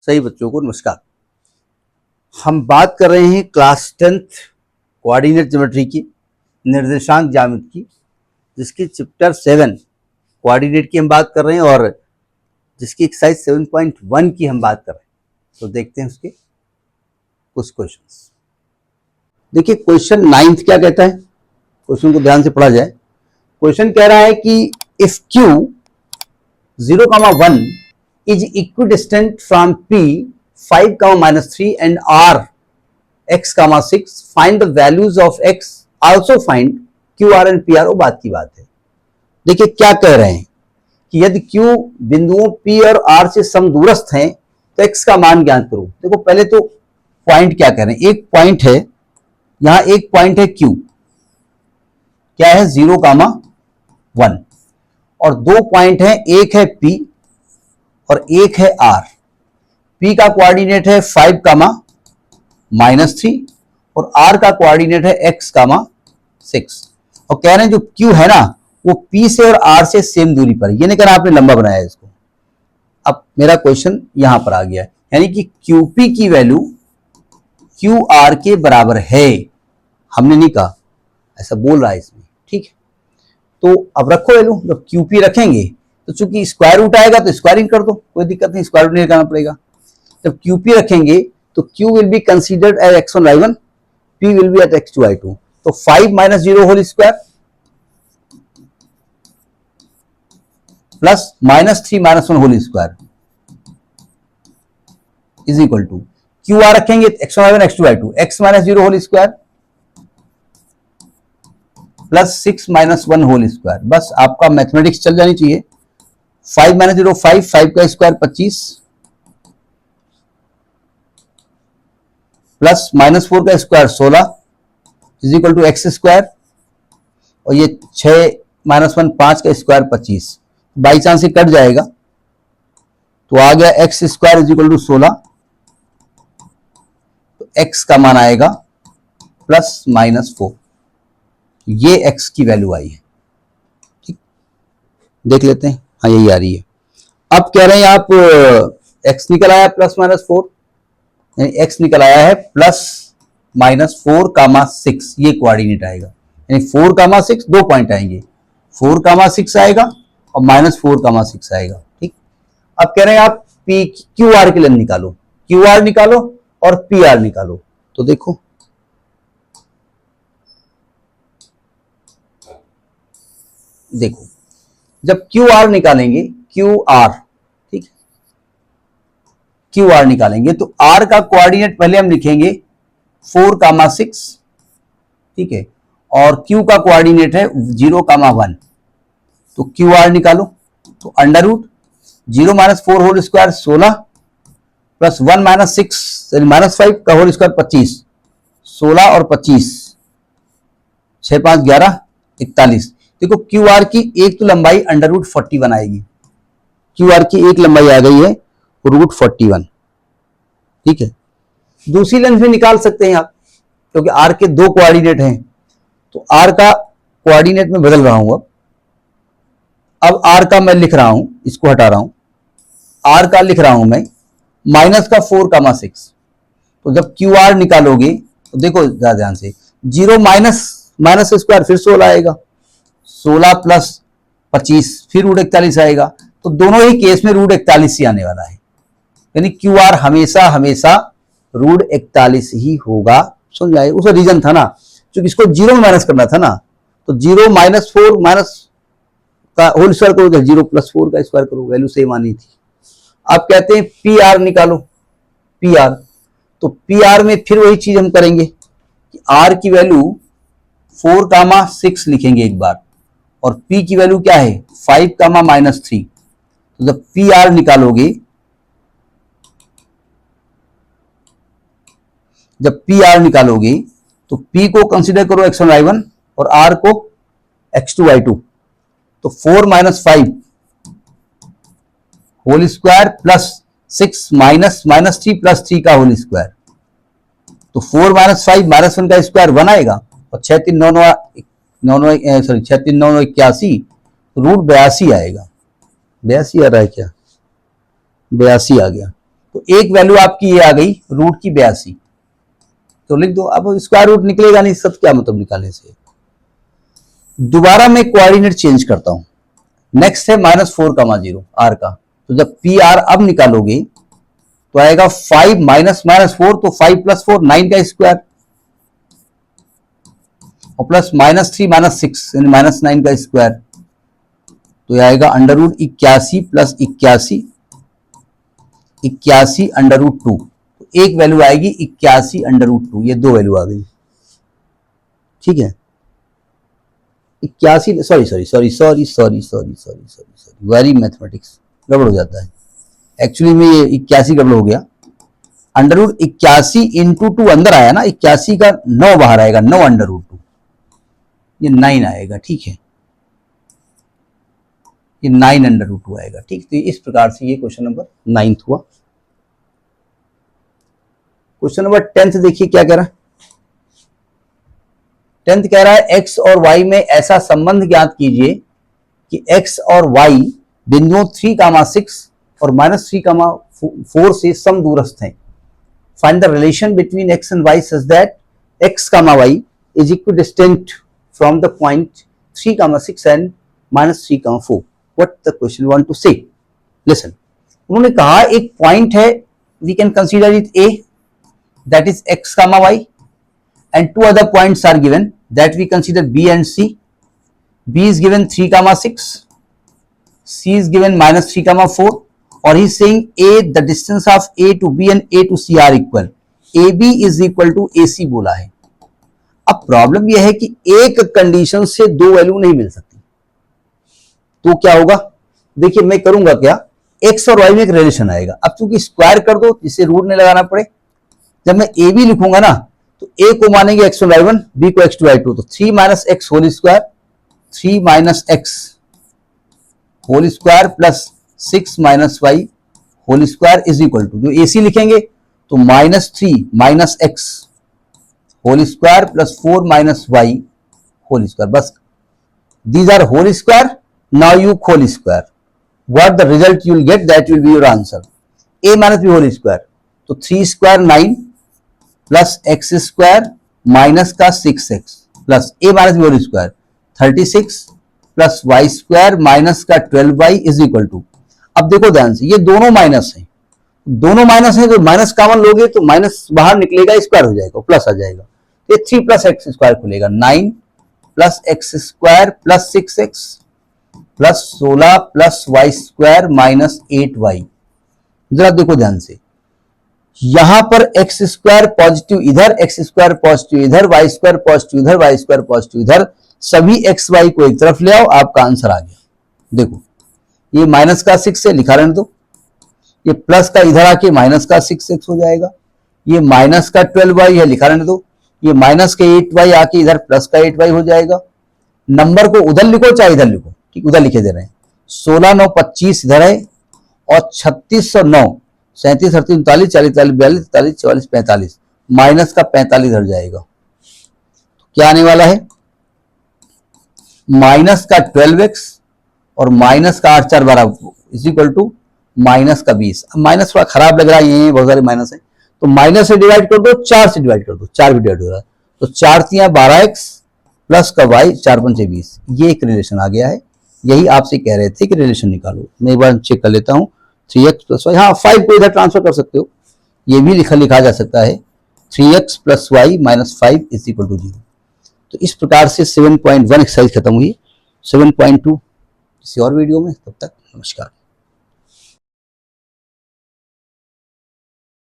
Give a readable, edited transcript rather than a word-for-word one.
सही बच्चों को नमस्कार। हम बात कर रहे हैं क्लास 10th कोऑर्डिनेट ज्योमेट्री की, निर्देशांक ज्यामिति की, जिसकी चैप्टर 7 कोऑर्डिनेट की हम बात कर रहे हैं और जिसकी एक्सरसाइज 7.1 की हम बात कर रहे हैं। तो देखते हैं उसके कुछ क्वेश्चंस। देखिए क्वेश्चन 9th क्या कहता है, क्वेश्चन को ध्यान से पढ़ा जाए। क्वेश्चन कह रहा है कि if Q 0,1 is equidistant from P 5, -3 and R x, 6, find the values of x, also find Q, R and P R। वो बात की बात है। देखिए क्या कह रहे हैं कि यदि Q बिंदुओं P और R से समदूरस्थ हैं तो x का मान ज्ञात करो। देखो पहले तो पॉइंट क्या कह रहे हैं, एक पॉइंट है, यहां एक पॉइंट है Q, क्या है 0,1 और दो पॉइंट है, एक है P और एक है R। P का कोऑर्डिनेट है 5, -3 और R का कोऑर्डिनेट है x, 6 और कह रहे हैं जो Q है ना वो P से और R से सेम दूरी पर है। ये नहीं कहना आपने लंबा बनाया है इसको। अब मेरा क्वेश्चन यहां पर आ गया, यानी कि QP की वैल्यू QR के बराबर है। हमने नहीं कहा, ऐसा बोल रहा है इसमें, ठीक है। तो अब रखो वैल्यू, जब QP रखेंगे तो चूंकि स्क्वायर रूट आएगा तो स्क्वायरिंग कर दो, कोई दिक्कत नहीं, स्क्वायर रूट नहीं लगाना पड़ेगा। जब QP रखेंगे तो Q will be considered as x1 y1, P will be at x2 y2। तो 5 - 0 whole square plus -3 - 1 whole square is equal to QR रखेंगे x1 y1 x2 y2, x - 0 whole square plus 6 - 1 whole square. बस आपका mathematics चल जानी चाहिए। 5 - 0 5, 5 का square 25 plus -4 का square 16 is equal to x square और ये 6 - 1 5 का स्क्वायर 25। बाई चांस ही कट जाएगा तो आ गया x square is equal to 16। तो एक्स का मान आएगा प्लस -4। ये एक्स की वैल्यू आई है, ठीक, देख लेते हैं। हाँ यही आ रही है। अब कह रहे हैं आप x निकल आया प्लस -4, यानी x निकल आया है प्लस -4, 6, ये कोऑर्डिनेट आएगा। यानी 4, 6 दो पॉइंट आएंगे, 4, 6 आएगा और -4, 6 आएगा, ठीक। अब कह रहे हैं आप QR के लिए निकालो, QR निकालो और PR निकालो। तो देखो जब QR निकालेंगे, QR, ठीक, QR निकालेंगे तो R का कोऑर्डिनेट पहले हम लिखेंगे 4, 6, ठीक है, और Q का कोऑर्डिनेट है 0, 1। तो QR निकालो तो under root 0 - 4 whole square 16 plus 1 - 6 -5 का होल स्क्वायर 25, 16 और 25, 6, 5, 11, 41। देखो QR की एक तो लंबाई अंडर रूट 41 आएगी। QR की एक लंबाई आ गई है रूट 41, ठीक है। दूसरी लेंथ भी निकाल सकते हैं आप, क्योंकि R के दो कोऑर्डिनेट हैं। तो R का कोऑर्डिनेट में बदल रहा हूं। अब R का मैं लिख रहा हूं, इसको हटा रहा हूं, R का लिख रहा हूं मैं माइनस का 4, 6। तो जब QR निकालोगे तो देखो ध्यान से, 0 माइनस स्क्वायर फिर 16 आएगा, 16 प्लस 25 फिर रूट 41 आएगा। तो दोनों ही केस में रूट 41 ही आने वाला है, यानी QR हमेशा हमेशा रूट 41 ही होगा। समझ आए, उसका रीजन था ना, क्योंकि इसको 0 में माइनस करना था ना। तो 0 - 4 माइनस का होल स्क्वायर करो, 0 + 4 का स्क्वायर करो, वैल्यू सेम आनी थी। अब कहते हैं PR निकालो, PR। तो PR में फिर वही चीज हम करेंगे कि R की वैल्यू 4, 6 लिखेंगे एक बार, और P की वैल्यू क्या है 5, -3। तो जब PR निकालोगे, जब PR निकालोगे तो P को कंसीडर करो x1 y1 और R को x2 y2। तो 4 - 5 होल स्क्वायर प्लस 6 -3 + 3 का होल स्क्वायर। तो 4 - 5 -1 का स्क्वायर 1 आएगा और 6, 3, 9, 81, रूट 82 आएगा। 82 आ रहा है क्या, 82 आ गया। तो एक वैल्यू आपकी ये आ गई रूट की 82, तो लिख दो। अब स्क्वायर रूट निकलेगा नहीं, सब क्या मतलब निकालने से। दोबारा मैं कोऑर्डिनेट चेंज करता हूं। नेक्स्ट है -4,0 आर का। तो जब पी आर अब निकालोगे तो आएगा 5 -4, तो 5 + 4 9 का स्क्वायर, और प्लस -3 -6 यानी -9 का स्क्वायर, तो यह आएगा √81 + 81, 81 √2। तो एक वैल्यू आएगी 81 √2, ये दो वैल्यू आ गई। ठीक है, 81, सॉरी, वेरी मैथमेटिक्स गड़बड़ हो जाता है। एक्चुअली में ये 81 गड़बड़ हो गया। √81 × 2 अंदर आया ना, 81 का 9 बाहर आएगा, 9 √2, ये 9 आएगा। ठीक है, ये 9 √2 आएगा। ठीक, तो इस प्रकार से ये क्वेश्चन नंबर 9 हुआ। क्वेश्चन नंबर 10 देखिए क्या कह रहा है। 10 कह रहा है x और y में ऐसा संबंध ज्ञात कीजिए कि x और y बिंदुओं 3,6 और -3,4 से समदूरस्थ हैं। Find the relation between x and y such that x, y is equidistant from the point 3,6 and -3,4। What the question want to say. Listen, उन्होंने कहा एक पॉइंट है, we can consider it a, that is x, y, and two other points are given that we consider b and c. b is given 3,6, c is given -3,4, or he is saying a, the distance of a to b and a to c are equal. ab is equal to ac बोला है। अब problem यह है कि एक condition से दो value नहीं मिल सकती, तो क्या होगा। देखिए मैं करूंगा क्या, x और y में एक रिलेशन आएगा। अब चूंकि स्क्वायर कर दो जिससे रूट नहीं लगाना पड़े, जब मैं ए बी लिखूंगा ना तो ए को मानेंगे x1 y1, बी को x2 y2, तो 3 - x whole square, 3 - x whole square plus 6 - y whole square is equal to, जो AC लिखेंगे तो -3 - x whole square plus 4 - y whole square. बस these are whole square, now you whole square, what the result you will get, that will be your answer. a - b whole square, तो 3 square 9 plus x square minus का 6x plus a - b whole square 36 plus y square minus का 12y is equal to. अब देखो ध्यान से, ये दोनों minus है, दोनों माइनस है, तो माइनस कॉमन लोगे तो माइनस बाहर निकलेगा, स्क्वायर हो जाएगा, प्लस आ जाएगा। ये 3 + x स्क्वायर खुलेगा, 9 plus x square plus 6x plus 16 plus y square minus 8y। जरा देखो ध्यान से, यहां पर x स्क्वायर पॉजिटिव इधर, x स्क्वायर पॉजिटिव इधर, y स्क्वायर पॉजिटिव इधर, y स्क्वायर पॉजिटिव इधर, सभी x y को एक तरफ ले आओ, आपका आंसर आ गया। देखो ये माइनस का 6 है, लिखा रहने दो, ये प्लस का इधर आके माइनस का 6x हो जाएगा, ये माइनस का 12y है, लिखा रहने दो, ये माइनस के 8y आके इधर प्लस का 8y हो जाएगा। नंबर को उधर लिखो चाहे इधर लिखो, ठीक, उधर लिखे दे रहे हैं। 16 9 25 इधर है, और 36 और 9 37 38 39 40 41 42 43 44 45, माइनस का 45 इधर जाएगा, तो क्या आने वाला है, माइनस का 12x और माइनस का 8 4 12 इज इक्वल टू माइनस का 20। अब माइनस थोड़ा खराब लग रहा है, ये बहुत सारे माइनस है, तो माइनस से डिवाइड कर दो, 4 से डिवाइड कर दो, 4 भी डिवाइड हो रहा है, तो 4 3 12x प्लस का y, 4 5 20, ये एक रिलेशन आ गया है। यही आपसे कह रहे थे कि रिलेशन निकालो। मैं एक बार चेक कर लेता हूं, 3x + y, हाँ 5 को इधर ट्रांसफर कर सकते हो, ये भी लिखा जा सकता है, 3x + y - 5 is equal to 0। तो इस प्रकार से 7.1 एक्सरसाइज खत्म हुई। 7.2 किसी और वीडियो में, तब तक नमस्कार।